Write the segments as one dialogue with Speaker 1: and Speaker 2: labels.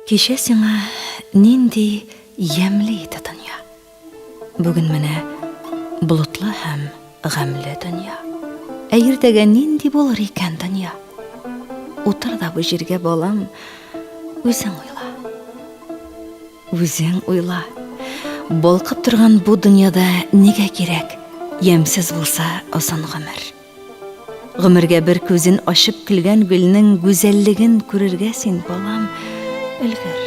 Speaker 1: Кеше сиңа нинди ямлы иде дөнья. Бүген менә болытлы һәм гамле дөнья. Иртәгә нинди булыр икән дөнья? Утыр да бу җиргә балам, үзең уйла. Үзең уйла. Балкып торган бу дөньяда нигә кирәк? Ямсыз булса озын гомер. Гомергә бер күзен ачып килгән гөлнең гүзәллеген күрергә син балам, өлгер.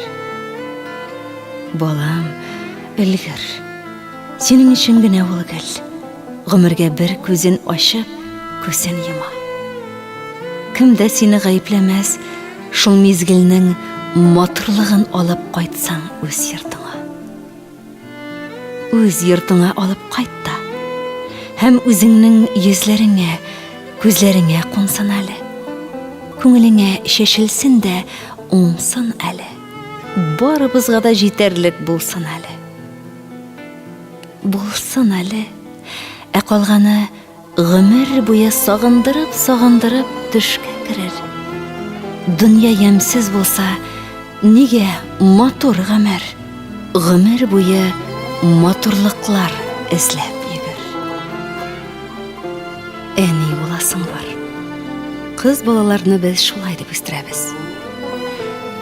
Speaker 1: Балам, өлгер. Синең өчен генә ул гөл. Гомергә бер күзен ачып, күзен йома. Кем дә сине гаепләмәс, шул мизгелнең матурлыгын алып кайтсаң үз йортыңа. Үз йортыңа алып кайт та, һәм үзеңнең йөзләреңә, күзләреңә кунсын әле. Күңелеңә шешелсен дә уңсын әле. Барыбызга да җитәрлек булсын әле. Булсын әле. Ә калганы гомер буе сагындырып төшкә керер. Дөнья ямсыз булса, нигә матур гомер? Гомер буе матурлыклар эзләп йөгер. Әни буласың бар. Кыз балаларны без шулай дип үстерәбез.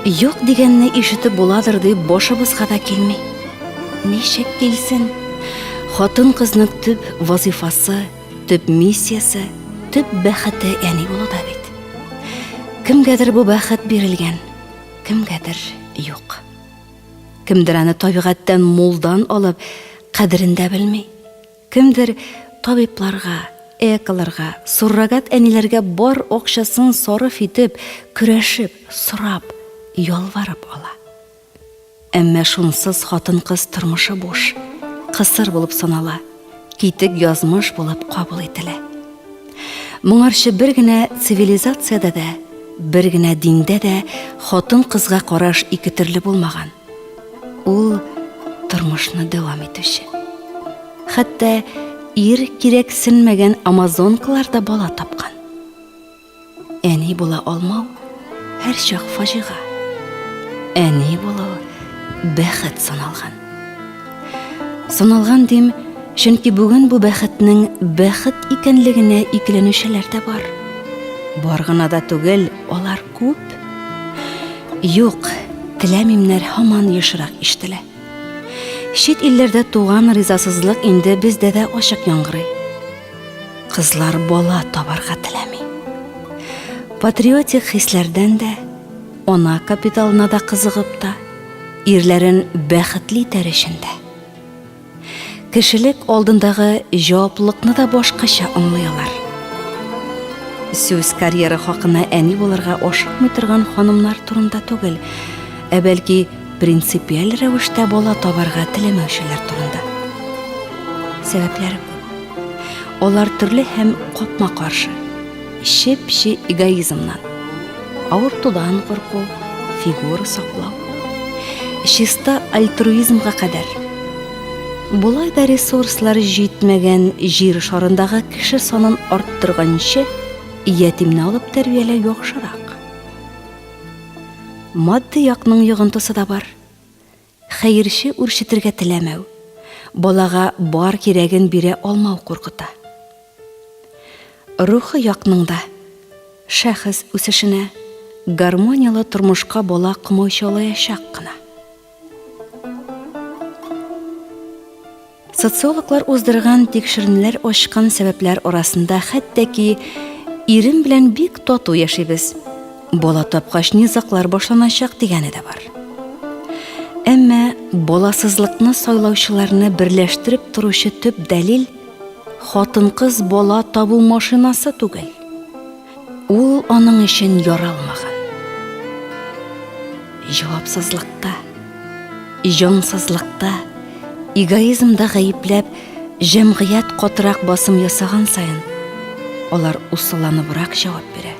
Speaker 1: Юк дигәнне ишетеп буладыр дип башыбызга да килми. Ничек килсен? Хатын кызның төп вазифасы, төп миссиясе, төп бәхете әни булу да бит. Кемгәдер бу бәхет бирелгән, кемгәдер юк. Кемдер аны табигатьтән мулдан алып, кадерен дә белми. Кемдер табибларга, экаларга, суррогат әниләргә бар акчасын сарыф итеп, көрәшеп, сорап, ялварып ала. Әмма шунсыз хатын-кыз тормышы буш, кысыр булып санала, китек язмыш булып кабул ителә. Моңарчы бер генә цивилизациядә дә, бер генә диндә дә хатын-кызга караш ике төрле булмаган. Ул тормышны дәвам итүче. Хәтта ир кирәксенмәгән амазонкалар да бала тапкан. Әни була алмау һәр чак фаҗига. Әни булу бәхет саналган. Саналган дим, чөнки бүген бу бәхетнең бәхет икәнлегенә икеләнүчеләр дә бар. Бар гына да түгел, алар күп. Юк, теләмимнәр һаман ешрак ишетелә. Чит илләрдә туган ризасызлык инде бездә дә ачык яңгырый. Кызлар бала табарга теләми. Патриотик хисләрдән дә, ана капиталына да кызыгып та, ирләрен бәхетле тәришендә. Кешелек алдындагы җаваплылыкны да башкача аңлыйлар. Сүз карьера хакына әни булырга ашыкмый торган ханымнар турында түгел, ә бәлки принципиаль рәвештә бала табарга теләмәүчеләр турында. Сәбәпләре күп. Алар төрле һәм капма каршы. Шеп-ши эгоизмнан, авыртудан курку, фигура саклау, чиста альтруизмга кадәр. Булай да ресурслар җитмәгән җир шарындагы кеше санын арттырганчы, ятимне алып тәрбияләү яхшырак. Матди якның йогынтысы да бар. Хәерче үрчетергә теләмәү, балага бар кирәген бирә алмау куркыта. Рухи якның да шәхес үсешенә, гармониялы тормышка бала кымычалаячак кына. Социологлар уздырган тикшеренүләр ачкан сәбәпләр арасында хәттәки ирем белән бик тату яшибез. Бала тапкач низаклар башланачак дигәне дә бар. Әмма баласызлыкны сайлаучыларны берләштереп торучы төп дәлил хатын-кыз бала табу машинасы түгел. Ул аның өчен яралмаган. Җавапсызлыкта, җансызлыкта, эгоизмда гаепләп, җәмгыять катырак басым ясаган саен, алар усылланыбрак җавап бирә.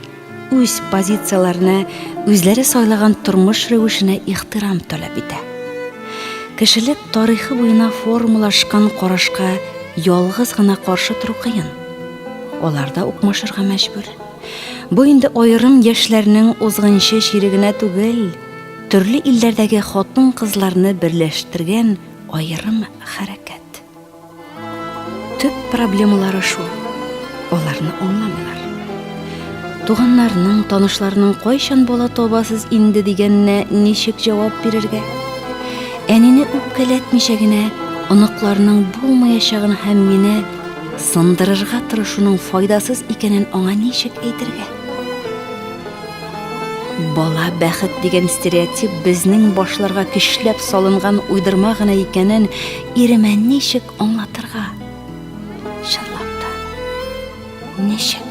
Speaker 1: Үз позицияләренә, үзләре сайлаган тормыш рәвешенә ихтирам таләп итә. Кешелек тарихы буена формулашкан карашка ялгыз гына каршы туру кыен. Алар да укмашырга мәҗбүр. Бу инде айрым яшьләрнең узгынчы ширегенә түгел, төрле илләрдәге хатын-кызларны берләштергән аерым хәрәкәт. Төп проблемалары шул. Аларны аңламыйлар. Туганнарның, танышларның кайчан бала табасыз инде дигәнне ничек җавап бирергә? Әнине үпкәләтмичә генә оныкларның булмаячагын һәм мине сындырырга тырышуның файдасыз икәнен аңа ничек әйтергә? Бала бәхет дигән стереотип безнең башларга көчләп салынган уйдырма гына икәнен иремә ничек аңлатырга? Чынлап та, ничек?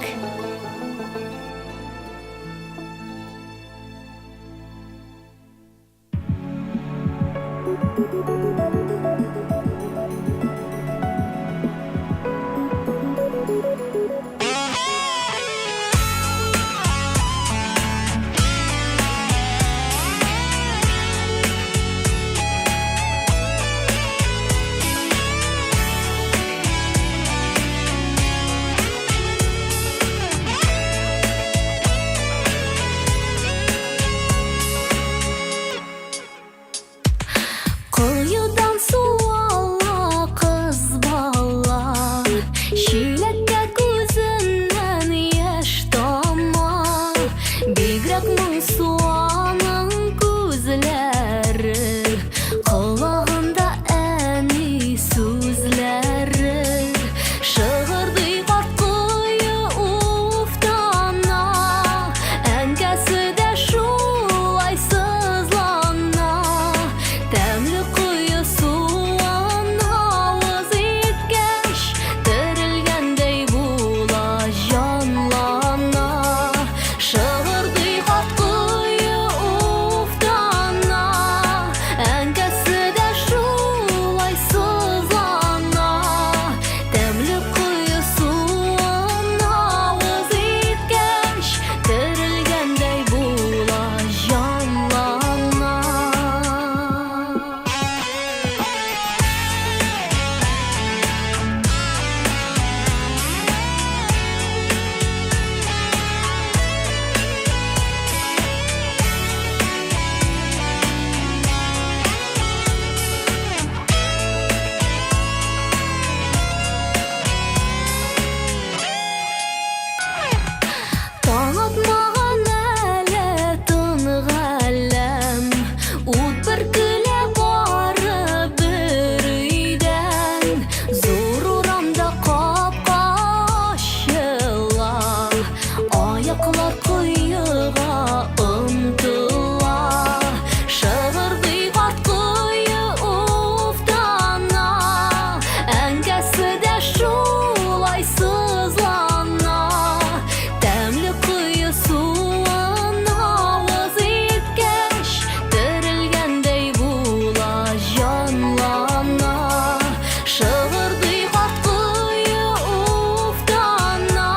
Speaker 2: Kuyudan su ala kız bala, şilekte gözünden yaş damla. Bigrak Musua'nın gözleri, kulağında eni sözleri. Şığırdı kart kuyu uftana, enkesi de şulay sızlana. Təmli quyu suana ağız yetkəş, dirilgəndəy bula canlana. Şığırdı qat quyu uftana, ənkəsi də şulay sızlana. Təmli quyu suana ağız yetkəş, dirilgəndəy bula canlana. Таң атмаған әлі тынық әлем, ут бүркіле бары бір үйден. Зор урамда қапқа ашыла, аяқлар құйыға ұмтыла. Шығырды қат құйы уфтана, әңкәсі дә шулай сызлана. Тәмлі құйы суына ağız yetkәш, dirilгәндәй була жанлана. Шығырды қат құйы уфтана,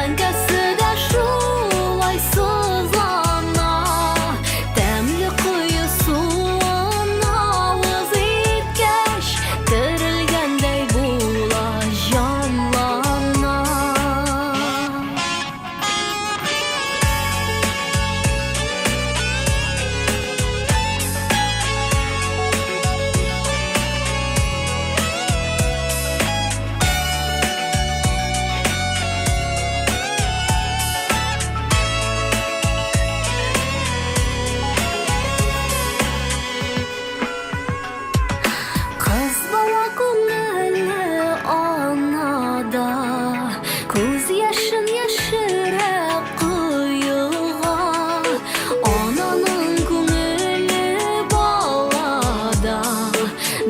Speaker 2: әңкәсі дә шулай сызлана. Тәмлі құйы суына ağız yetkәш, dirilгәндәй була жанлана. Kız bala көңілі анада, көз яшын яшыра құйыға. Ананың көңілі балада,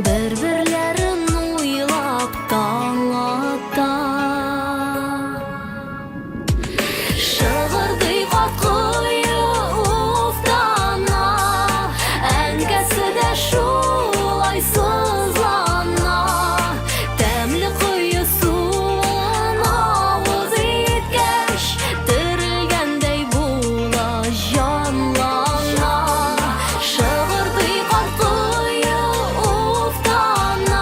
Speaker 2: бір-бірлерін ойлап таңата. Шығырды қат құйы уфтана, әңкәсі дә шулай сызлана. Тәмлі құйы суына ağız yetkәш, dirilгәндәй була жанлана. Шығырды қат құйы уфтана,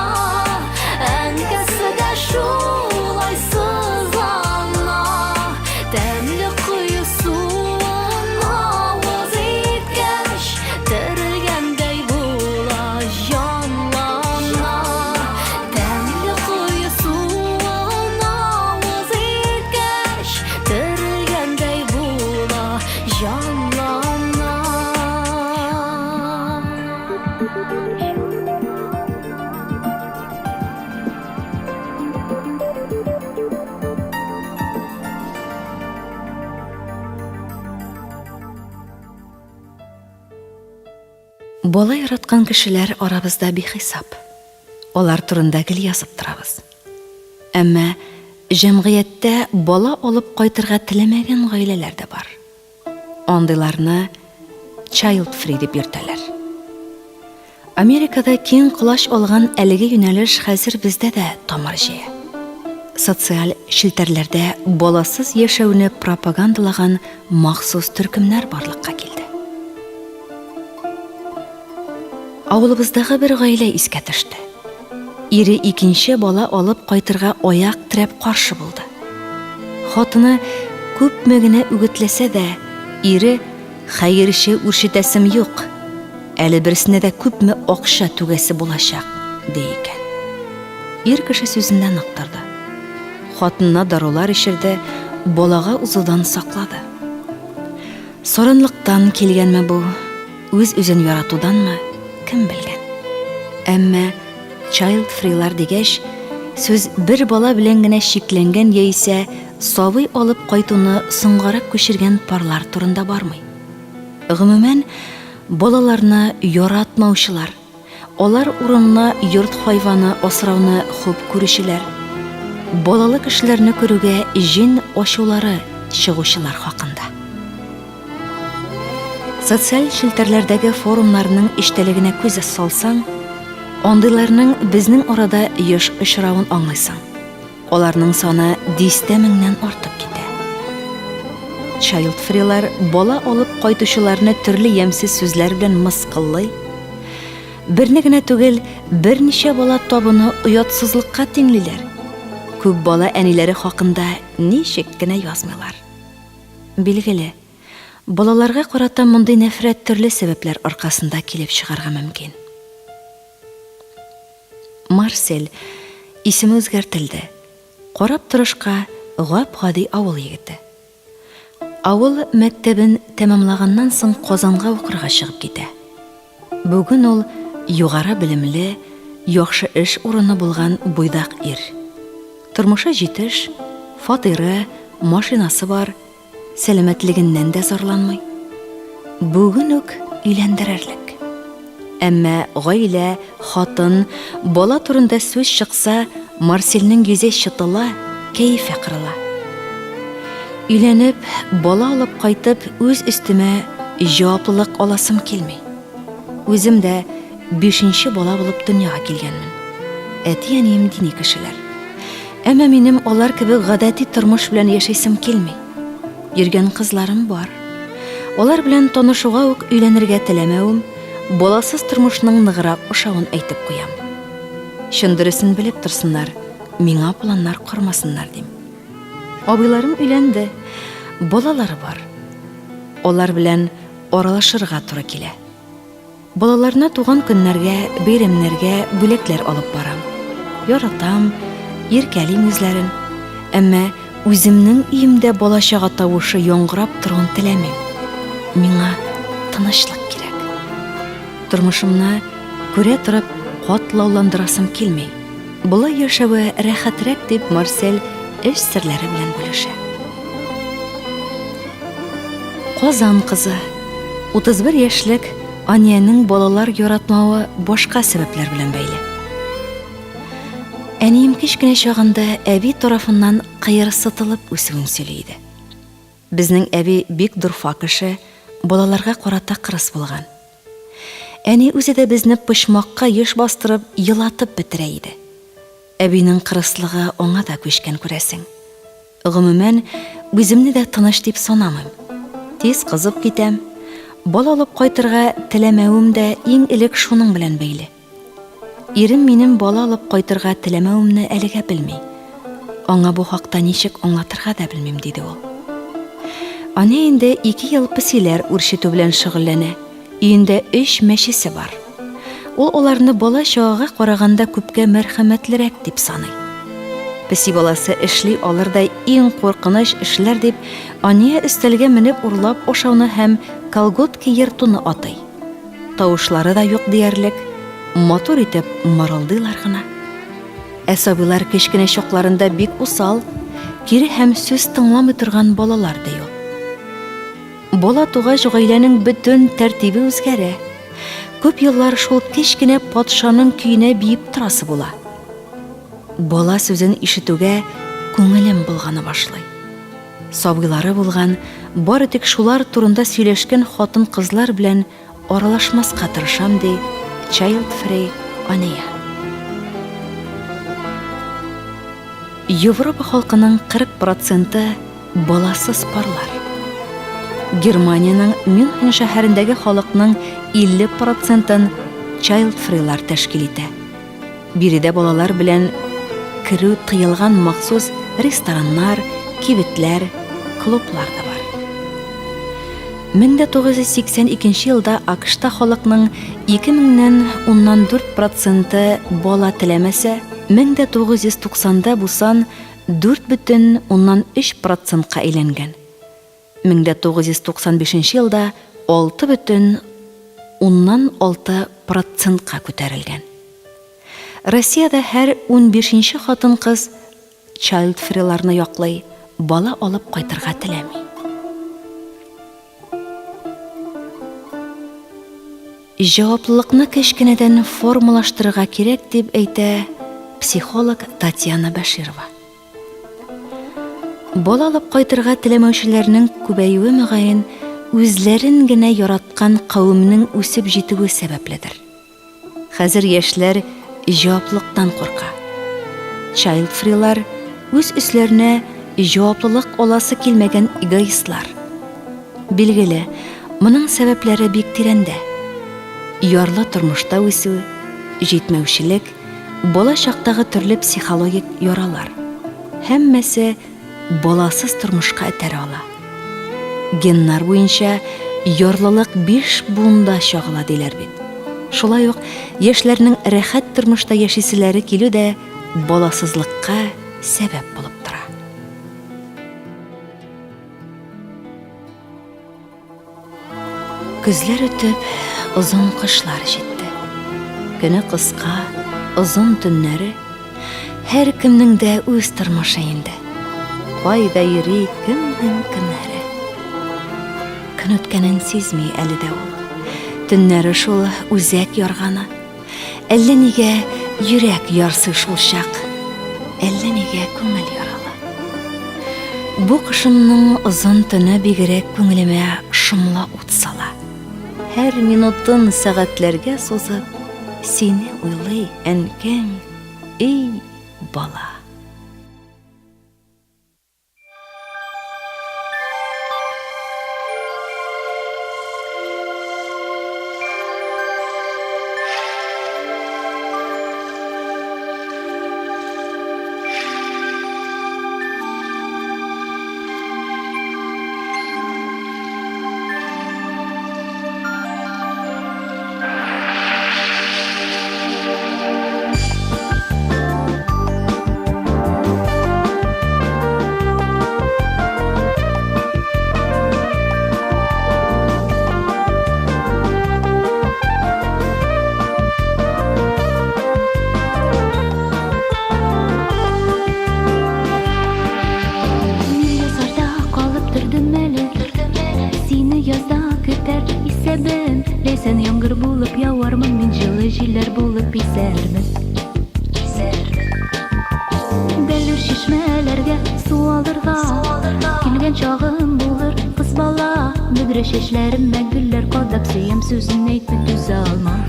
Speaker 1: Бала яраткан кешеләр арабызда бихисап. Алар турында гел язып торабыз. Әмма җәмгыятьтә бала алып кайтырга теләмәгән гаиләләр дә бар. Андыйларны child free дип йөртәләр. Америкада киң колаш алган әлеге юнәлеш хәзер бездә дә тамыр җыя. Социаль шелтәрләрдә баласыз яшәүне пропагандалаган махсус төркемнәр барлыкка килде. Авылыбыздагы бер гаилә искә төште. Ире икенче бала алып кайтырга аяк терәп каршы булды. Хатыны күпме генә үгетләсә дә, ире хәерче үршетәсем юк. Әле берсенә дә күпме акча түгәсе булачак, ди икән. Ир кеше сүзендә нык торды. Хатынына дарулар ишерде, балага узудан саклады. Сорынлыктан килгәнме бу, үз-үзен яратуданмы, кем белгән. Әмма child freelар дигәч, сүз бер бала белән генә шикләнгән яисә сабый алып кайтуны соңгарак күчергән парлар турында бармый. Гомумән, балаларны яратмаучылар, алар урынына йорт хайваны асрауны хуп күрүчеләр, балалы кешеләрне күрүгә җин ачулары чыгучылар хакында. Социаль шелтәрләрдәге форумнарның иштәлегенә күз салсаң, андыйларның безнең арада еш очравын аңлайсың. Аларның саны 10 меңнән артып китә. Child freelар бала алып кайтучыларны төрле ямсыз сүзләр белән мыскыллый. Берне генә түгел, берничә бала табыны уятсызлыкка тиңлиләр. Күп бала әниләре хакында ничек кенә язмыйлар. Билгеле, балаларга карата мондый нәфрәт төрле сәбәпләр аркасында килеп чыгарга мөмкин. Марсель исеме үзгәртелде. Карап торышка гап-гади авыл егете. Авыл мәктәбен тәмамлаганнан соң Казанга укырга чыгып китә. Бүген ул югары белемле, яхшы эш урыны булган буйдак ир. Тормышы җитеш, фатиры, машинасы бар, сәламәтлегеннән дә зарланмый. Бүген үк өйләндерерлек. Әмма гаилә, хатын, бала турында сүз чыкса, Марсельнең йөзе чытыла, кәефе кырыла. Өйләнеп, бала алып кайтып, үз өстемә җаваплылык аласым килми. Үзем дә 5нче бала булып дөньяга килгәнмен. Әти-әнием дини кешеләр. Әмма минем алар кебек гадәти тормыш белән яшәсем килми. Йөргән кызларым бар. Алар белән танышуга ук өйләнергә теләмәвем, баласыз тормышның ныграк ошавын әйтеп куям. Шындырысын белеп торсыннар, миңа планнар кормасыннар дим. Абыйларым өйләнде, балалары бар. Алар белән аралашырга туры килә. Балаларына туган көннәргә, бәйрәмнәргә бүләкләр алып барам. Яратам, иркәлим үзләрен. Әмма үземнең өемдә балачага тавышы яңгырап торган теләмим. Миңа тынычлык кирәк. Тормышымны күрә торып катлауландырасым килми. Булай яшәве рәхәтрәк дип Марсель эш серләре белән бүлешә. Казан кызы, 31 яшьлек Аниянең балалар яратмавы башка сәбәпләр белән бәйле. Әнием кичкенә чагында әби тарафыннан кыерсытылып үсүен сөйли иде. Безнең әби бик дурфа кеше, балаларга карата кырыс булган. Әни үзе дә безне пычмакка еш бастырып, елатып бетерә иде. Әбинең кырыслыгы аңа да күчкән күрәсең. Гомумән, үземне дә тыныч дип санамыйм. Тиз кызып китәм. Бала алып кайтырга теләмәвем дә иң элек шуның белән бәйле. Ирем минем бала алып кайтырга теләмәвемне әлегә белми. Аңа бу хакта ничек аңлатырга да белмим, диде ул. Аны инде 2 ел песиләр үрчетү белән шөгыльләнә. Өендә 3 мәчесе бар. Ул аларны бала чагага караганда күпкә мәрхәмәтлерәк дип саный. Песи баласы эшли алырдай иң куркыныч эшләр дип, Ания өстәлгә менеп урлап ашауны һәм колготки йыртуны атый. Тавышлары да юк диярлек, матур итеп марылдыйлар гына. Әсабилар кечкенә чакларында бик усал, кире һәм сүз тыңламый торган балалар ди ул. Бала тугач гаиләнең бөтен тәртибе үзгәрә. Көп еллар шул кечкенә патшаның көенә биеп торасы була. Бала сүзен ишетүгә күңелем булганы башлый. Сабыйлары булган, бары тик шулар турында сөйләшкән хатын-кызлар белән аралашмаска тырышам ди Child-Free Ания. Европа халкының 40% баласыз парлар. Германиянең Мюнхен шәһәрендәге халыкның 50%-ын Child-Free'лар тәшкил итә. Биредә балалар белән кирү тыелган махсус рестораннар, кибетләр, клублар да бар. 1982 елда АКШта халыкның 2000-нән 4% бала теләмәсә, 1990-да бусан 4,3%-ка әйләнгән. 1995 елда 6,6%-ка күтәрелгән. Россиядә һәр 15-нче хатын-кыз Child-Free'ларны яклый, бала алып кайтырга теләми. Җаваплылыкны кечкенәдән формалаштырырга кирәк дип әйтә психолог Татьяна Баширова. Бала алып кайтырга теләмәүчеләрнең күбәюе мөгаен үзләрен генә яраткан кавымның үсеп җитүе сәбәпледер. Хәзер яшьләр җаваплылыктан курка. Child-Free'лар үз үсләренә җаваплылык аласы килмәгән эгоистлар. Билгеле, моның сәбәпләре бик тирәндә. Ярлы тормышта үсү, җитмәүчелек, бала чактагы төрле психологик яралар. Һәммәсе баласыз тормышка этәрә ала. Геннар буенча ярлылык 5 буында чагыла диләр бит. Шулай ук яшьләрнең рәхәт тормышта яшиселәре килү дә баласызлыкка сәбәп булып тора. Көзләр үтеп, озын кышлар җитте. Көне кыска, озын төннәре, һәр кемнең дә үз тормышы инде. Кайда йөри кемнең көннәре. Көн үткәнен сизми әле дә ул. Төннәре шул үзәк ярганы. Әллә нигә йөрәк ярсы шул чак. Әллә нигә күңел яралы. Бу кышымның озын төне бигрәк күңелемә шомлы ут сала. Һәр минутын сәгатьләргә сузып, сине уйлый әнкәң, эй бала.
Speaker 2: Ләйсән яңгыр булып явармын, мин җылы җилләр булып исәрмен. Бәлер чишмәләргә су алырга килгән чагым булыр, кыз бала. Бөдрә чәчләремдә гөлләр кадак сөем, сүзен әйтеп түзә алмам.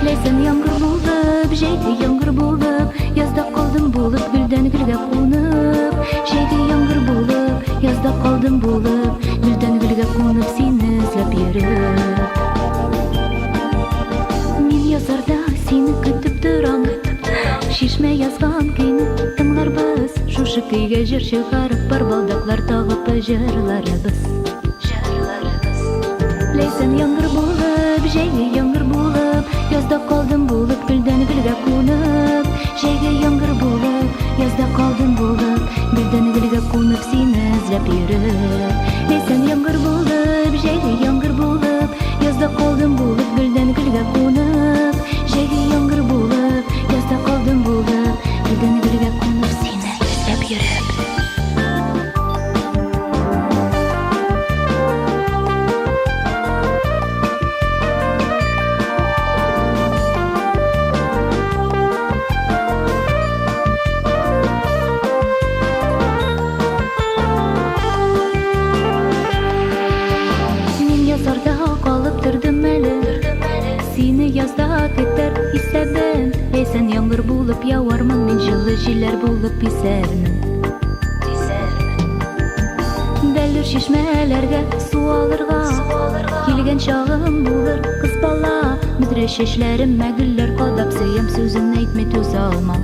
Speaker 2: Ләйсән яңгыр булып, җәйге яңгыр булып, язда калдым булып, гөлдән гөлгә кунып. Җәйге яңгыр булып, язда калдым булып, гөлдән гөлгә кунып, сине эзләп йөреп. Мин язарда сине көтеп торам, шишмә язган көйне тыңларбыз. Шушы көйгә җыр чыгарып, бар балдаклар тагып җырларбыз. Ләйсән яңгыр булып, җәйге яңгыр булып, язда калдым булып, гөлдән гөлгә кунып. Җәйге яңгыр булып, язда калдым булып, гөлдән гөлгә кунып, сине эзләп йөреп. Ләйсән яңгыр булып, җәйге яңгыр булып, язда калдым булып, гөлдән гөлгә кунып. Җәйге яңгыр булып, язда калдым булып, гөлдән гөлгә кунып, сине эзләп йөреп. булып писәрмен. Бәллүр чишмәләргә су алырга килгән чагым булыр, кыз бала. Мүдрә чәчләремә гөлләр кадап, сөям сүзен әйтмәй түзә алмам.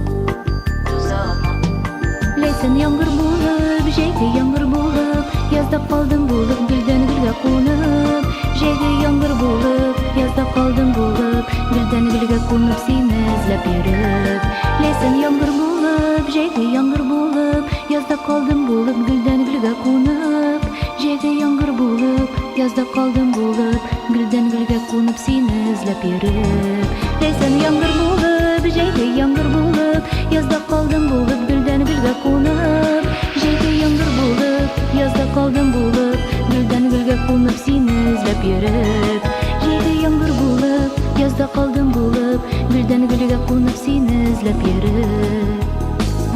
Speaker 2: Ләйсән яңгыр булып, җәйге яңгыр булып, язда калдым булып, гөлдән гөлгә кунып. Җәйге яңгыр булып, язда калдым булып, гөлдән гөлгә кунып, сине эзләп йөреп. Ләйсән яңгыр булып, җәйге яңгыр булып, язда калдым булып, гөлдән гөлгә кунып. Җәйге яңгыр булып, язда калдым булып, гөлдән гөлгә кунып, сине эзләп йөреп. Ләйсән яңгыр булып, җәйге яңгыр булып, язда калдым булып, гөлдән гөлгә кунып. Җәйге яңгыр булып, язда калдым булып, гөлдән гөлгә кунып, сине эзләп йөреп. Җәйге яңгыр булып, язда калдым булып, гөлдән гөлгә кунып, сине эзләп йөреп.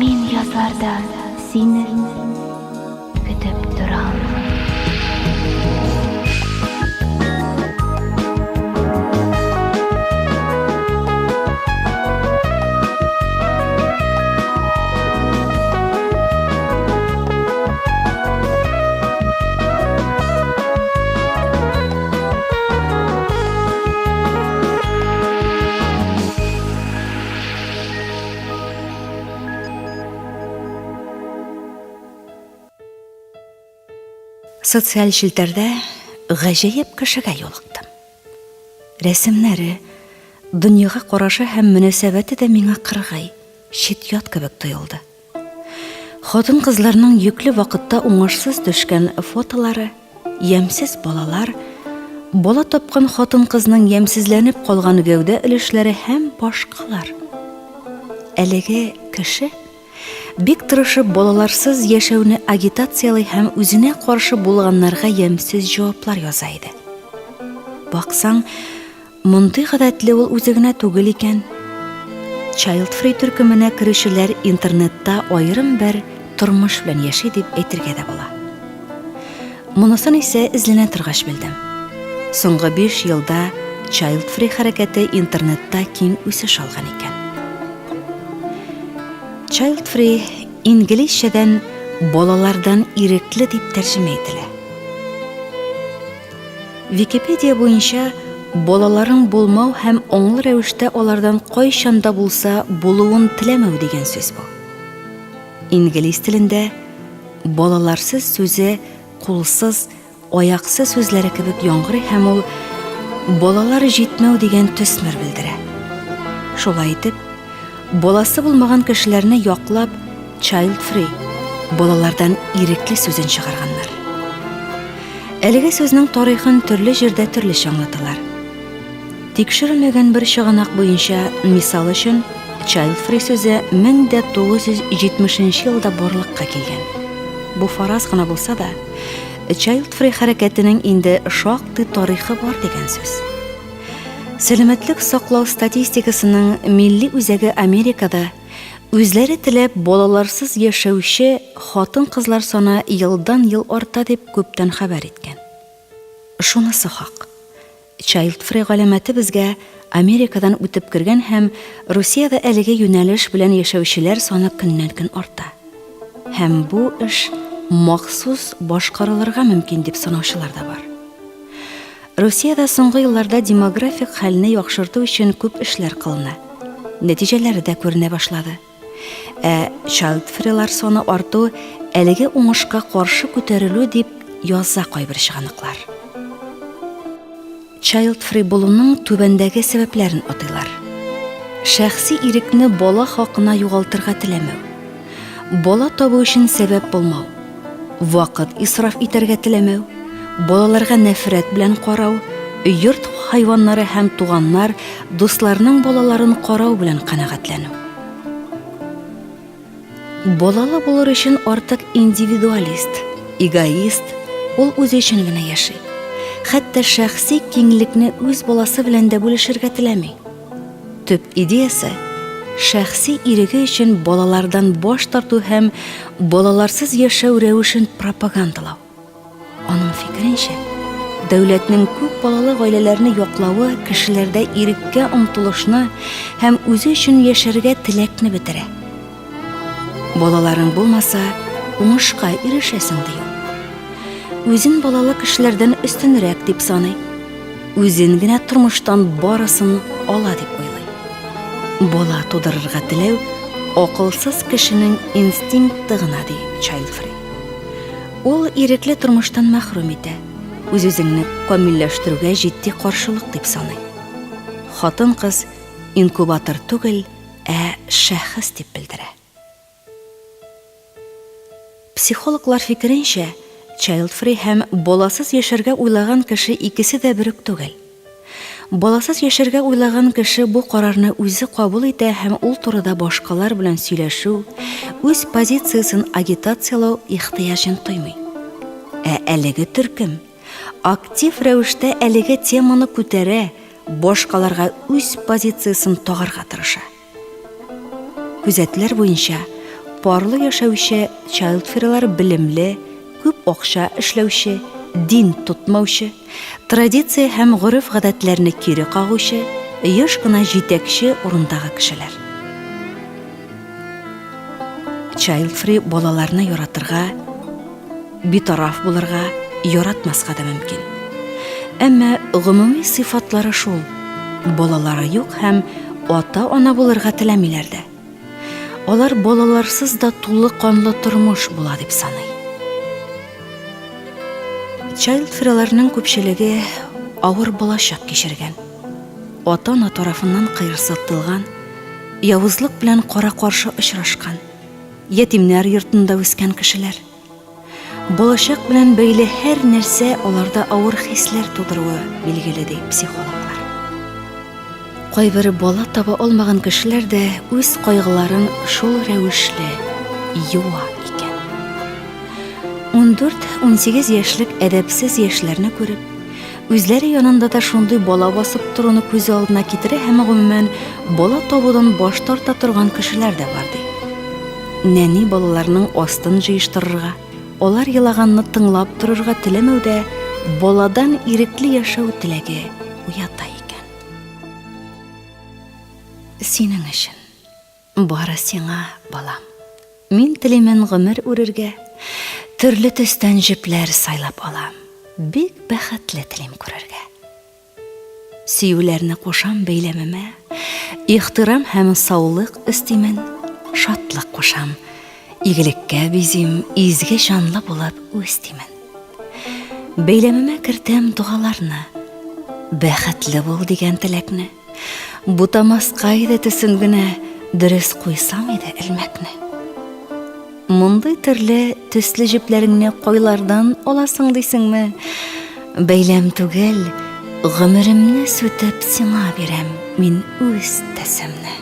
Speaker 2: Мин язларда сине көтеп торам.
Speaker 1: Социаль челтәрдә гаҗәеп кешегә юлыктым. Рәсемнәре, дөньяга карашы һәм мөнәсәбәте дә миңа кыргый, чит-ят кебек тоелды. Хатын-кызларның йөкле вакытта уңышсыз төшкән фотолары, ямьсез балалар, бала тапкан хатын-кызның ямьсезләнеп калган гәүдә өлешләре һәм башкалар. Әлеге кеше бик тырышып балаларсыз яшәүне агитациялый һәм үзенә каршы булганнарга ямьсез җаваплар яза иде. Баксаң, мондый гадәтле ул үзе генә түгел икән. Child Free төркеменә керүчеләр интернетта аерым бер тормыш белән яши дип әйтергә дә була. Монысын исә эзләнә торгач белдем. Соңгы 5 елда Child Free хәрәкәте интернетта киң үсеш алган икән. Child Free инглизчәдән балалардан ирекле дип тәрҗемә ителә. Википедия буенча балаларың булмау һәм аңлы рәвештә алардан кайчан да булса булуын теләмәү дигән сүз бу. Инглиз телендә балаларсыз сүзе кулсыз, аяксыз сүзләре кебек яңгырый һәм ул балалар җитмәү дигән төсмер белдерә. Шулай итеп, баласы булмаган кешеләрне яклап Child Free балалардан ирекле сүзен чыгарганнар. Әлеге сүзнең тарихын төрле җирдә төрлечә аңлаталар. Тикшерелмәгән бер чыганак буенча, мисал өчен, Child Free сүзе 1970 елда барлыкка килгән. Бу фараз гына булса да, Child Free хәрәкәтенең инде шактый тарихы бар дигән сүз. Сәламәтлек саклау статистикасының милли үзәге Америкада үзләре теләп балаларсыз яшәүче хатын-кызлар саны елдан-ел арта дип күптән хәбәр иткән. Шунысы хак. Child Free галәмәте безгә Америкадан үтеп кергән һәм Русиядә әлеге юнәлеш белән яшәүчеләр саны көннән-көн арта. Һәм бу эш махсус башкарылырга мөмкин дип санаучылар да бар. Русиядә соңгы елларда демографик хәлне яхшырту өчен күп эшләр кылына. Нәтиҗәләре дә күренә башлады. Child Free'лар саны арту әлеге уңышка каршы күтәрелү дип яза кайбер чыганаклар. Child Free булуның түбәндәге сәбәпләрен атыйлар. Шәхси ирекне бала хакына югалтырга теләмәү. Бала табу өчен сәбәп булмау. Вакыт исраф итәргә теләмәү. Балаларга нәфрәт белән карау, йорт хайваннары һәм туганнар, дусларның балаларын карау белән канәгатьләнү. Балалы булыр өчен артык индивидуалист, эгоист, ул үзе өчен генә яши. Хәтта шәхси киңлекне үз баласы белән дә бүлешергә теләми. Төп идеясе шәхси иреге өчен балалардан баш тарту һәм балаларсыз яшәү рәвешен пропагандалау. Аның фикеренчә, дәүләтнең күп балалы гаиләләрне яклавы кешеләрдә иреккә омтылышны һәм үзе өчен яшәргә теләкне бетерә. Балаларың булмаса, уңышка ирешәсең ди ул. Үзен балалы кешеләрдән өстенрәк дип саный. Үзен генә тормыштан барысын ала дип уйлый. Бала тудырырга теләү акылсыз кешенең инстинкты гына ди Чайлдфри. Ул ирекле тормыштан мәхрүм итә. Үз-үзеңне камилләштерүгә җитди каршылык дип саный. Хатын-кыз инкубатор түгел, шәхес дип белдерә. Психологлар фикеренчә, Чайлдфри һәм баласыз яшәргә уйлаган кеше икесе дә бер үк түгел. Баласыз яшәргә уйлаган кеше бу карарны үзе кабул итә һәм ул турыда башкалар белән сөйләшү, үз позициясын агитациялау ихтыяҗын тоймый. Әлеге төркем актив рәвештә әлеге теманы күтәрә, башкаларга үз позициясын тагарга тырыша. Күзәтләр буенча, парлы яшәүче Чайлдфрилар билемле, күп акча эшләүче, дин тотмаучы, традиция һәм гореф-гадәтләрне кире кагучы, еш кына җитәкче урындагы кешеләр. Чайлдфри балаларны яратырга, битараф булырга, яратмаска да мөмкин. Әмма гомуми сыйфатлары шул: балалары юк һәм ата-ана булырга теләмиләр дә. Алар балаларсыз да тулы канлы тормыш була дип саный. Чайлдфриларның күпчелеге авыр балачак кичергән. Ата-ана тарафыннан кыерсытылган, явызлык белән кара-каршы очрашкан, ятимнәр йортында үскән кешеләр. Балачак белән бәйле һәр нәрсә аларда авыр хисләр тудыруы билгеле ди психологлар. Кайбер бала таба алмаган кешеләр дә үз кайгыларын шул рәвешле юа икән. 14-18 яшьлек әдәпсез яшьләрне күреп, үзләре янында да шундый бала басып торуны күз алдына китерә һәм гомумән бала табудан баш тарта торган кешеләр дә бар ди. Нәни балаларның астын җыештырырга, алар елаганны тыңлап торырга теләмәүдә баладан ирекле яшәү теләге уята икән. Синең өчен, бары сиңа, балам. Мин телимен гомер үрергә, төрле төстән җепләр сайлап алам. Бик бәхетле телим күрергә. Сөюләрне кушам бәйләмемә, ихтирам һәм саулык өстимен, шатлык кушам. Игелеккә бизим, изге җанлы булып үстимен. Бәйләмемә кертәм дугаларны, бәхетле бул дигән теләкне. Бутамаска иде төсен генә, дөрес куйсам иде элмәкне. Мондый төрле төсле җепләреңне кайлардан аласың дисеңме? Бәйләм түгел, гомеремне сүтеп сиңа бирәм мин үз тәсемне.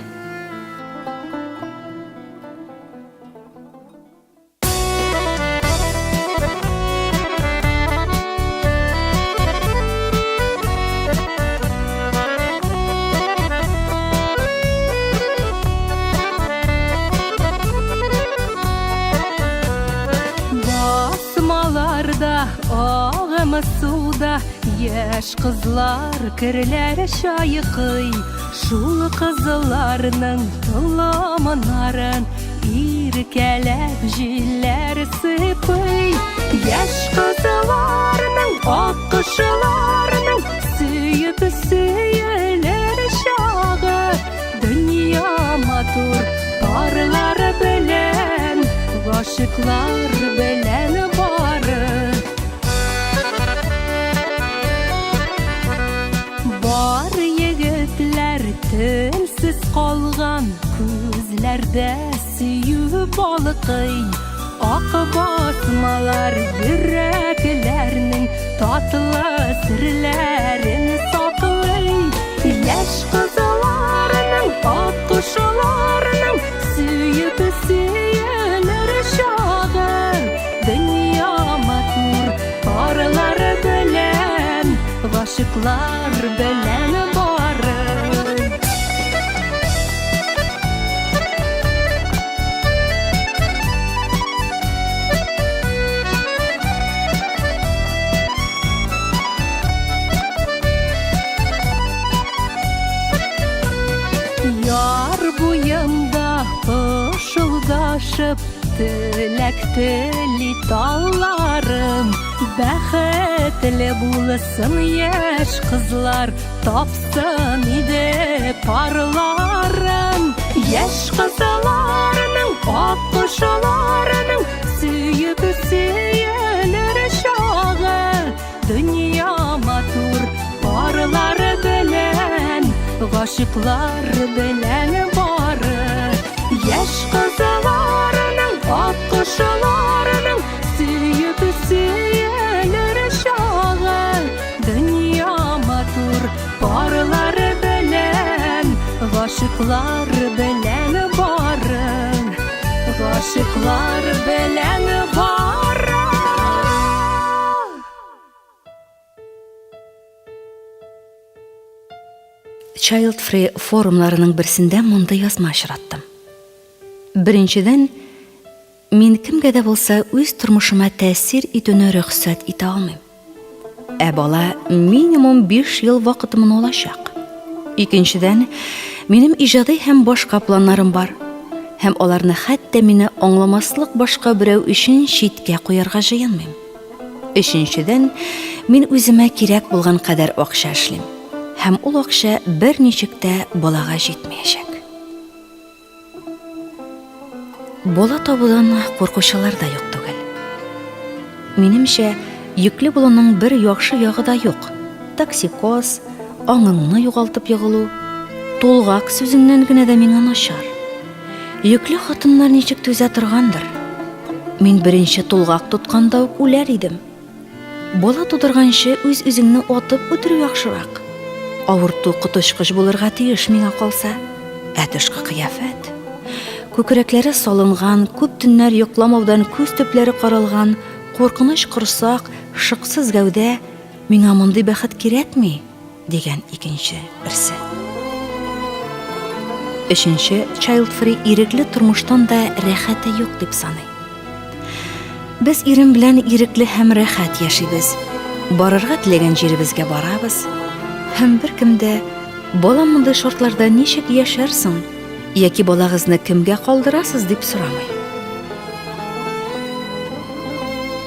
Speaker 3: Ağımı suda yaş kızlar kirləri şayıqıy. Şul kızlarının tulamanların irkələb jillər sıpıy. Yaş kızlarının akışlarının süyüp süyülər şağı. Dünya matur barlar bilən, aşıqlar bilən barı. Бар егетләр телсез калган, күзләрдә сөю балыкый. Ак басмалар йөрәкләрнең татлы серләрен саклый. Яшь кызларның аккошларның сөеп сөелер чагы. Дөнья матур парлар белән, гашыклар белән бары. Яр буенда, ышылда ашып, теләк тели талларым. Бәхетле булсын яшь кызлар, тапсын иде парларын. Яшь кызларның, ак кошаларның сөйіп сөйелер чагы. Дөнья матур парлар белән, гашыклар белән бары. Яшь кызларның, ак кошаларның сөйіп сөйелер чагы. Дөнья матур парлар белән, гашыклар белән бары. Гашыклар белән бары.
Speaker 1: Child Free форумларының берсендә монда язма очраттым. Беренчедән, мин кемгә дә булса үз тормышыма тәэсир итүне рөхсәт итә алмыйм. Бала минимум 5 ел вакытымны алачак. Икенчедән, минем иҗади һәм башка планнарым бар. Һәм аларны хәтта мине аңламаслык башка берәү өчен читкә куярга җыенмыйм. Өченчедән, мин үземә кирәк булган кадәр акча эшлим. Һәм ул акча бер ничек тә балага җитмәячәк. Бала табудан куркучылар да юк түгел. Минемчә, йөкле булуның бер яхшы ягы да юк. Токсикоз, аңыңны югалтып егылу, тулгак сүзеннән генә дә миңа начар. Йөкле хатыннар ничек түзә торгандыр? Мин беренче тулгак тотканда ук үләр идем. Бала тудырганчы үз-үзеңне атып үтерү яхшырак. Авырту коточкыч булырга тиеш миңа калса. Тышкы кыяфәт. Күкрәкләре салынган, күп төннәр йокламаудан күз төпләре каралган, куркыныч корсак, шыксыз гәүдә миңа мондый бәхет кирәкми, дигән икенче берсе. Өченче, Child Free ирекле тормыштан да рәхәте юк дип саный. Без ирем белән ирекле һәм рәхәт яшибез. Барырга теләгән җиребезгә барабыз. Һәм беркемдә бала мондай шартларда ничек яшәрсең, яки балагызны кемгә калдырасыз дип сорамый.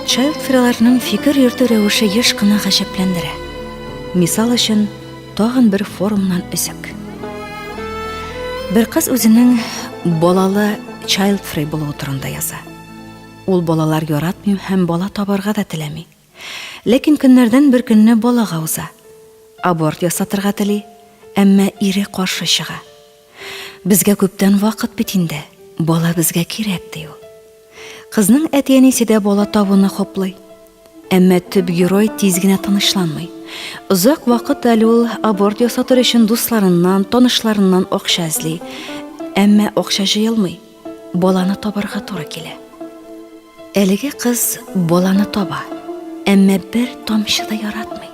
Speaker 1: Child Free'ларның фикер йөртү рәвеше еш кына гаҗәпләндерә. Мисал өчен, тагын бер форумнан үзек. Бер кыз үзенең балалы Child Free булуы турында яза. Ул балалар яратмый һәм бала табарга да теләми. Ләкин көннәрдән бер көнне балага уза. Аборт ясатырга тели, әмма ире каршы чыга. Безгә күптән вакыт бит инде, бала безгә кирәк ди ул. Кызның әти-әнисе дә бала табуны хоплый. Әмма төп герой тиз генә тынычланмый. Узак вакыт әле ул аборт ясатыр өчен дусларыннан, танышларыннан акча эзли. Әмма акча җыелмый. Баланы табарга туры килә. Әлеге кыз баланы таба, әмма бер тамчы да яратмый.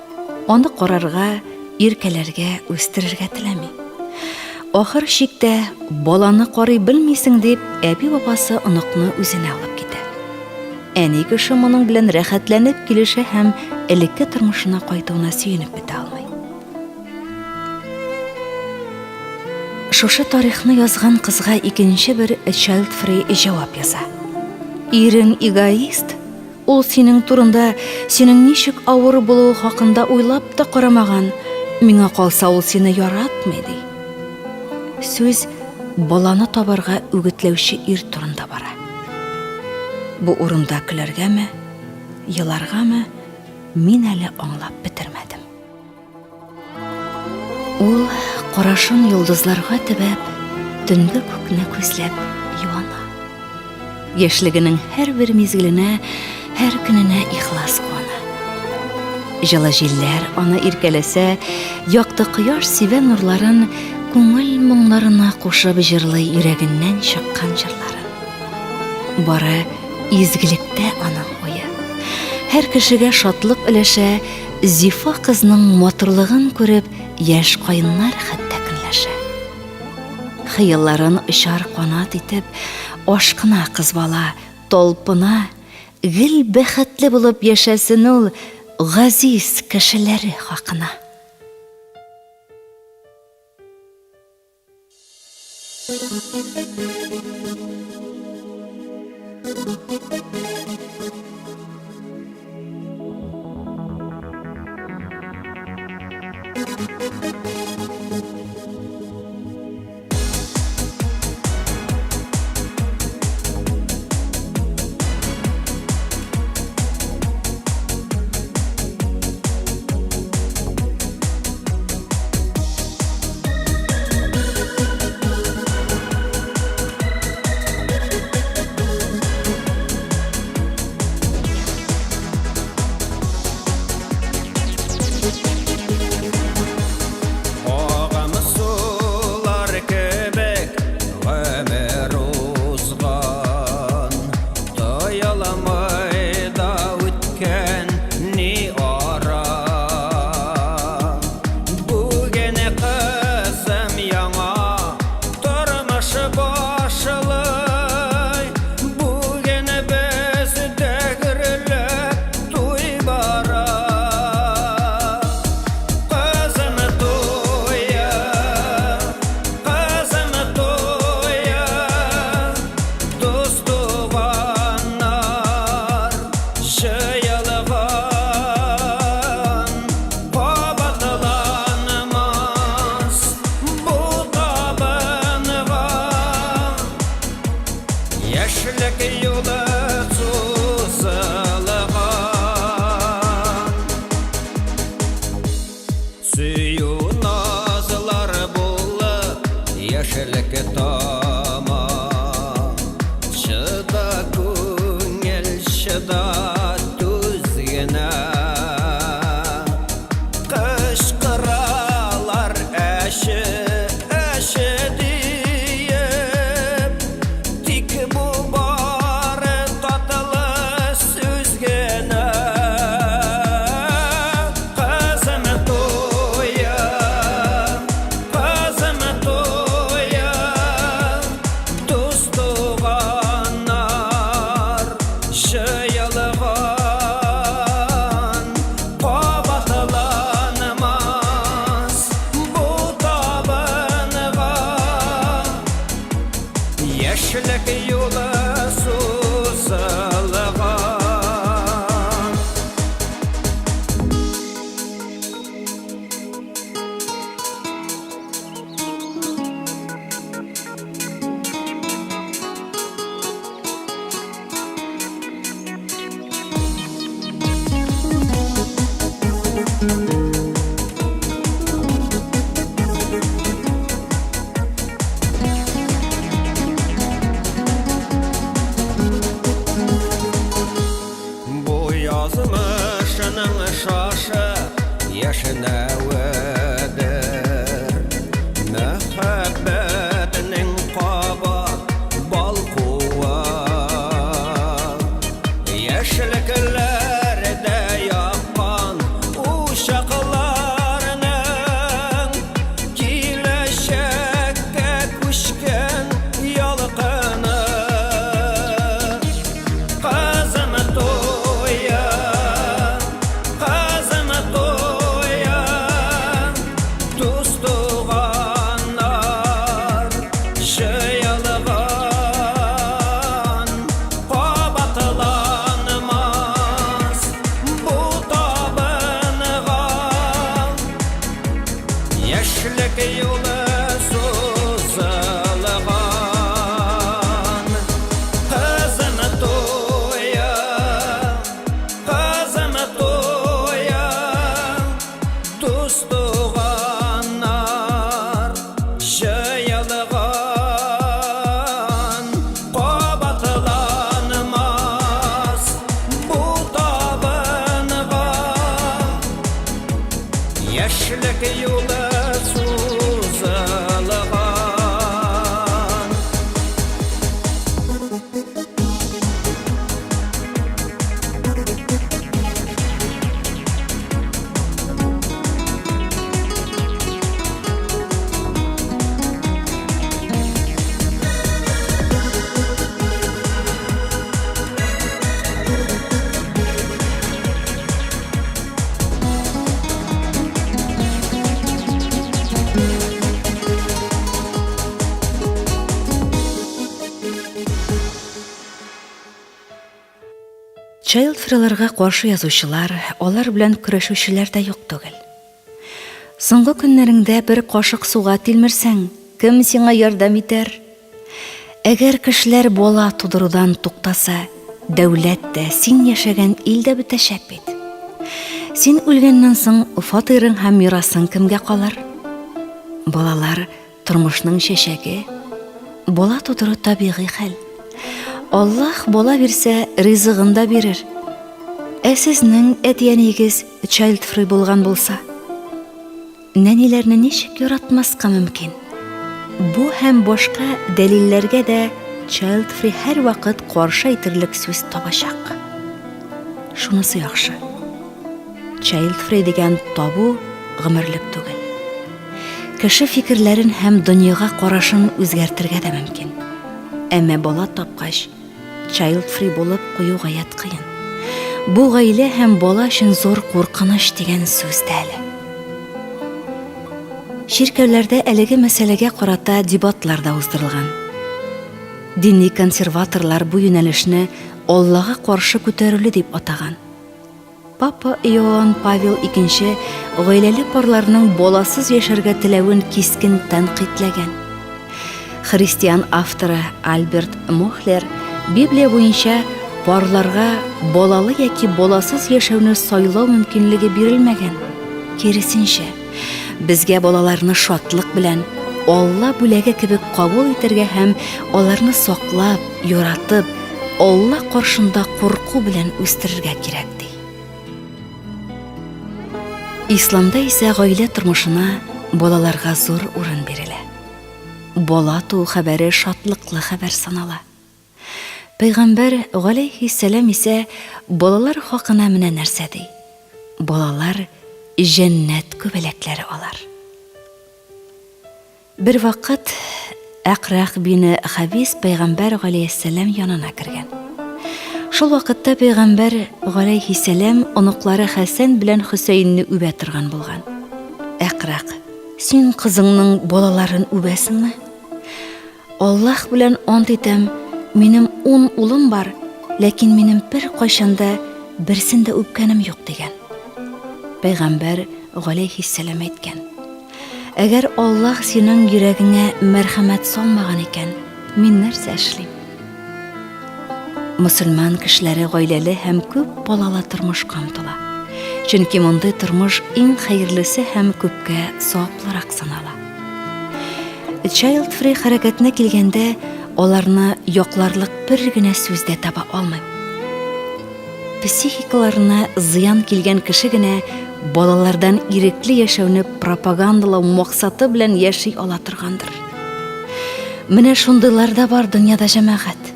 Speaker 1: Аны карарга, иркәләргә, үстерергә теләми. Ахыр чиктә баланы карый белмисең дип, әби-бабасы оныкны үзенә алып китә. Әни кеше моның белән рәхәтләнеп килешә һәм элекке тормышына кайтуына сөенеп бетә алмый. Шушы тарихны язган кызга икенче бер Child Free җавап яза. Ирең эгоист, ул синең турында, синең ничек авыр булуы хакында уйлап та карамаган. Миңа калса ул сине яратмый ди. Сүз баланы табарга үгетләүче ир турында бара. Бу урында көләргәме, еларгамы, мин әле аңлап бетермәдем. Ул карашын йолдызларга төбәп, төнге күкне күзләп юана. Яшьлегенең һәр бер мизгеленә, һәр көненә ихлас куана. Җылы җилләр аны иркәләсә, якты кояш сибә нурларын күңел моңларына кушып җырлый йөрәгеннән чыккан җырларын. Бары изгелектә аның уе. Һәр кешегә шатлык өләшә, Зифа кызның матурлыгын күреп, яшь каеннар хәтта көнләшә. Хыялларын очар канат итеп, ашкына кыз бала, толпына, гел бәхетле булып яшәсен ул газиз кешеләре хакына. Чайлдфриларга каршы язучылар, алар белән көрәшүчеләр дә юк түгел. Соңгы көннәреңдә бер кашык суга тилмерсәң, кем сиңа ярдәм итәр? Әгәр кешеләр бала тудырудан туктаса, дәүләт тә, син яшәгән ил дә бетәчәк бит. Син үлгәннән соң фатирың һәм мирасың кемгә калыр? Балалар тормышның чәчәге, бала тудыру табигый хәл. Аллаһ бала бирсә, ризыгын да бирер. Сезнең әтиәнигез чайлд-фри булган булса, нәниләрне ничек яратмаска мөмкин? Бу һәм башка дәлилләргә дә чайлд-фри һәр вакыт каршы әйтерлек сүз табачак. Шунысы яхшы. Чайлд-фри дигән табу гомерлек түгел. Кеше фикерләрен һәм дөньяга карашын үзгәртергә дә мөмкин. Әмма бала тапкач, чайлд-фри булып кую гаять кыен. Бу гаилә һәм бала өчен зур куркыныч дигән сүз дә әле. Ширкәүләрдә әлеге мәсьәләгә карата дебатлар да уздырылган. Дини консерваторлар бу юнәлешне Аллага каршы күтәрүле дип атаган. Папа Иоанн Павел II гаиләле парларның баласыз яшәргә теләвен кискен тәнкыйтьләгән. Христиан авторы Альберт Мохлер Библия буенча парларга балалы яки баласыз яшәүне сайлау мөмкинлеге бирелмәгән. Киресенчә, безгә балаларны шатлык белән, Алла бүләге кебек кабул итәргә һәм аларны саклап, яратып, Алла каршында курку белән үстерергә кирәк ди. Исламда исә гаилә тормышына балаларга зур урын бирелә. Бала туу хәбәре шатлыклы хәбәр санала. Пәйгамбәр галәйһиссәлам исә балалар хакына менә нәрсә ди? Балалар җәннәт күбәләкләре алар. Бер вакыт Әқрәқ бине Хабис пәйгамбәр галәйһиссәлам янына кергән. Шул вакытта пәйгамбәр галәйһиссәлам оныклары Хәсән белән Хөсәйнне үбә торган булган. Әқрәқ, син кызыңның балаларын үбәсеңме? Аллаһ белән ант итәм, минем 10 улым бар, ләкин минем бер кайчанда берсен дә үпкәнем юк дигән. Пәйгамбәр галәйһиссәлам әйткән: Әгәр Аллаһ синең йөрәгеңә мәрхәмәт салмаган икән, мин нәрсә эшлим? Мөселман кешеләре гаиләле һәм күп балалы тормышка омтыла. Чөнки мондай тормыш иң хәерлесе һәм күпкә саваплырак санала. Чайлд-фри хәрәкәтенә килгәндә, аларны якларлык бер генә сүз дә таба алмыйм. Психикаларына зыян килгән кеше генә балалардан ирекле яшәүне пропагандалау максаты белән яши ала торгандыр. Менә шундыйлар да бар дөньяда җәмәгать.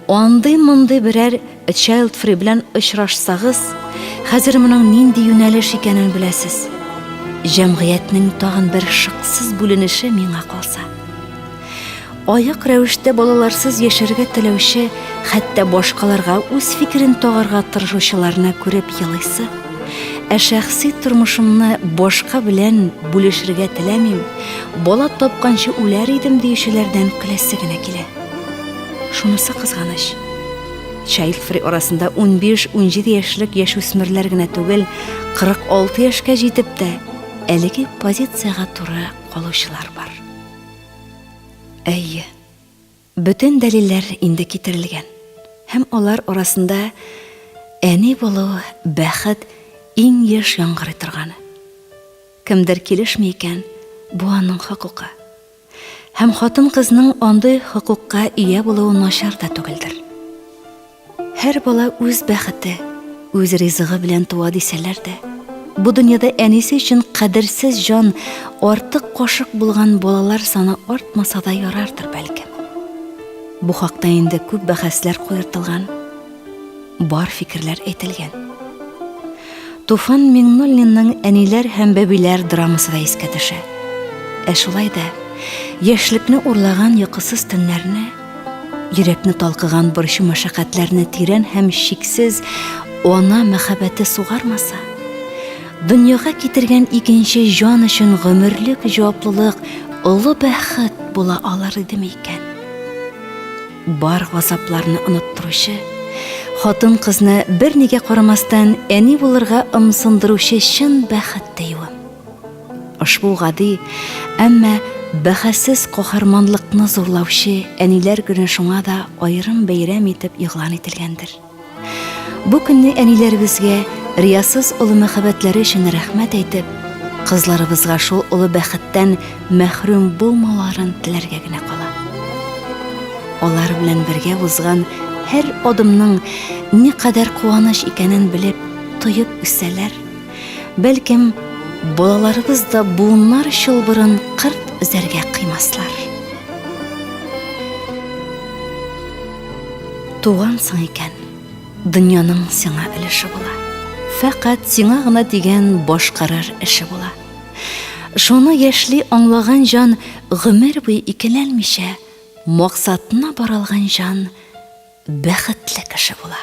Speaker 1: Андый-мондый берәр чайлд-фри белән очрашсагыз, хәзер моның нинди юнәлеш икәнен беләсез. Җәмгыятьнең тагын бер шыксыз бүленеше миңа калса. Аяк рәвештә балаларсыз яшәргә теләүче, хәтта башкаларга үз фикерен тагарга тырышучыларны күреп елыйсы. Шәхси тормышымны башка белән бүлешергә теләмим, бала тапканчы үләр идем диючеләрдән көләсе генә килә. Шунысы кызганыч. Чайлд-фри арасында 15-17 яшьлек яшүсмерләр генә түгел, 46 яшькә җитеп тә әлеге позицияга туры калучылар бар. Әйе, бөтен дәлилләр инде китерелгән. Һәм алар арасында әни булу бәхет иң яшь яңгырый торганы. Кемдер килешми икән, бу аның хокукы. Һәм хатын-кызның андый хокукка ия булуы начар да түгелдер. Һәр бала үз бәхете, үз ризыгы белән туа дисәләр дә, бу дөньяда әнисе өчен кадерсез җан, артык кашык булган балалар саны артмаса да ярардыр бәлкем. Бу хакта инде күп бәхәсләр куертылган, бар фикерләр әйтелгән. Туфан Миңнуллинның «Әниләр һәм бәбиләр» драмасы да искә төшә. Шулай да яшьлекне урлаган йокысыз төннәрне, йөрәкне талкыган борчу мәшәкатьләрне тирән һәм шиксез ана мәхәббәте сугармаса, дөньяга китергән икенче җан өчен гомерлек җаваплылык, олы бәхет була алар идеме икән? Бар газапларны оныттыручы, Хатын кызны бер нигә карамастан әни булырга ымсындыручы чын бәхет тыюы. Ошбу гади, әмма бәхәссез каһарманлыкны зурлаучы әниләр көне шуңа да аерым бәйрәм итеп игълан ителгәндер. Бу көнне әниләребезгә риясыз улы мәхәббәтләре өчен рәхмәт әйтеп, кызларыбызга шул улы бәхеттән мәхрүм булмаларын теләргә генә кала. Алар белән бергә узган һәр адымның никадәр куаныч икәнен белеп, тоеп үсәләр. Бәлкем, балаларыбыз да буыннар чылбырын кырт үзәргә кыймаслар. Тугансың икән, дөньяның сиңа өлеше була. Фәкать сиңа гына дигән башкарар эше була. Шуны яшьли аңлаган жан гомер буе икеләнмичә, максатына баралган жан бәхетле кеше була.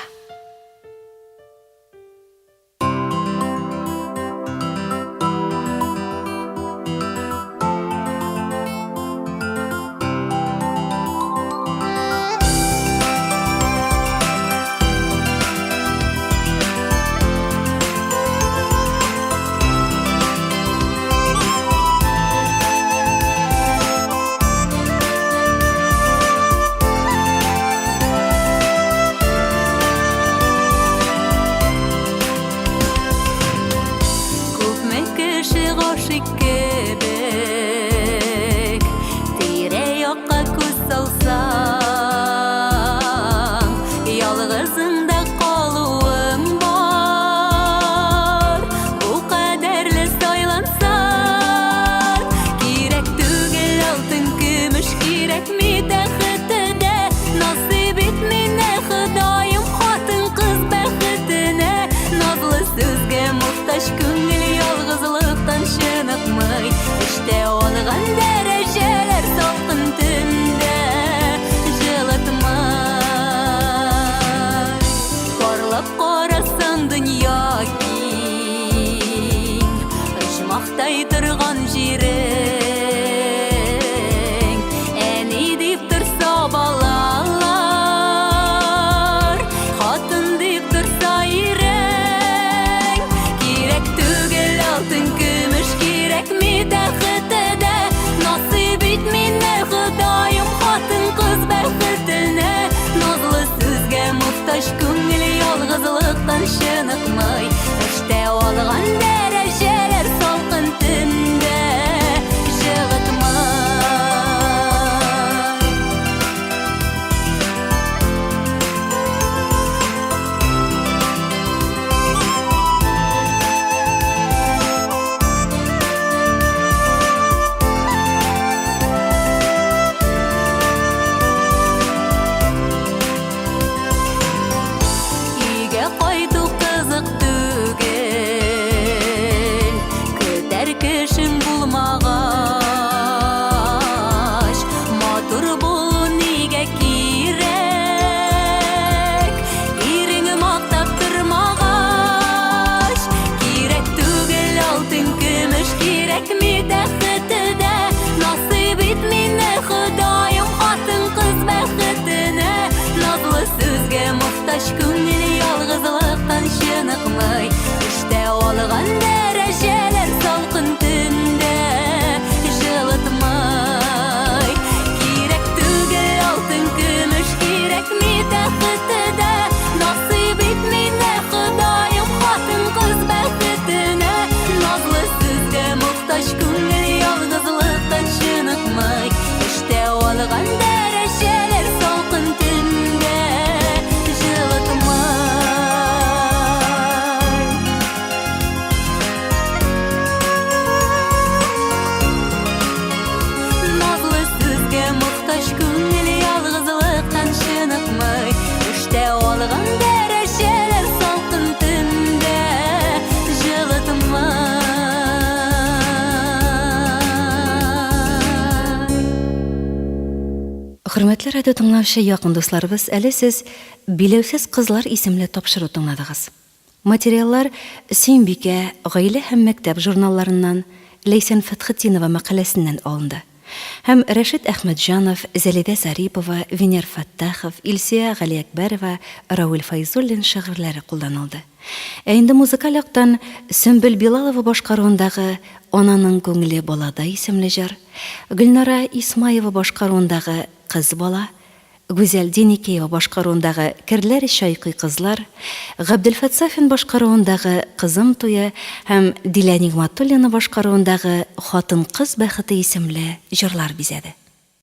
Speaker 1: Хөрмәтле радио тыңлаучы якын дусларыбыз, әле сез Биләүсез кызлар исемле тапшыру тыңладыгыз. Материаллар Сөембикә, Гаилә һәм мәктәп журналларыннан, Ләйсән Фәтхетдинова мәкаләсеннән алынды. һәм Рәшит Әхмәтҗанов, Зәлидә Зарипова, Венер Фаттахов, Илсия Галиәкбәрова, Рауил Файзуллин шигырьләре кулланылды. Ә инде музыкаль яктан Сөмбел Билалова башкаруындагы «Ананың күңеле балада» исемле җыр, Гөлнара Исмаева башкаруындагы «Кыз бала», Гүзәл Деникеева башкаруындагы «Керләр чайкый кызлар», Габделфат Сафин башкаруындагы «Кызым туя» һәм Дилә Нигъмәтуллина башкаруындагы «Хатын-кыз бәхете» исемле җырлар бизәде.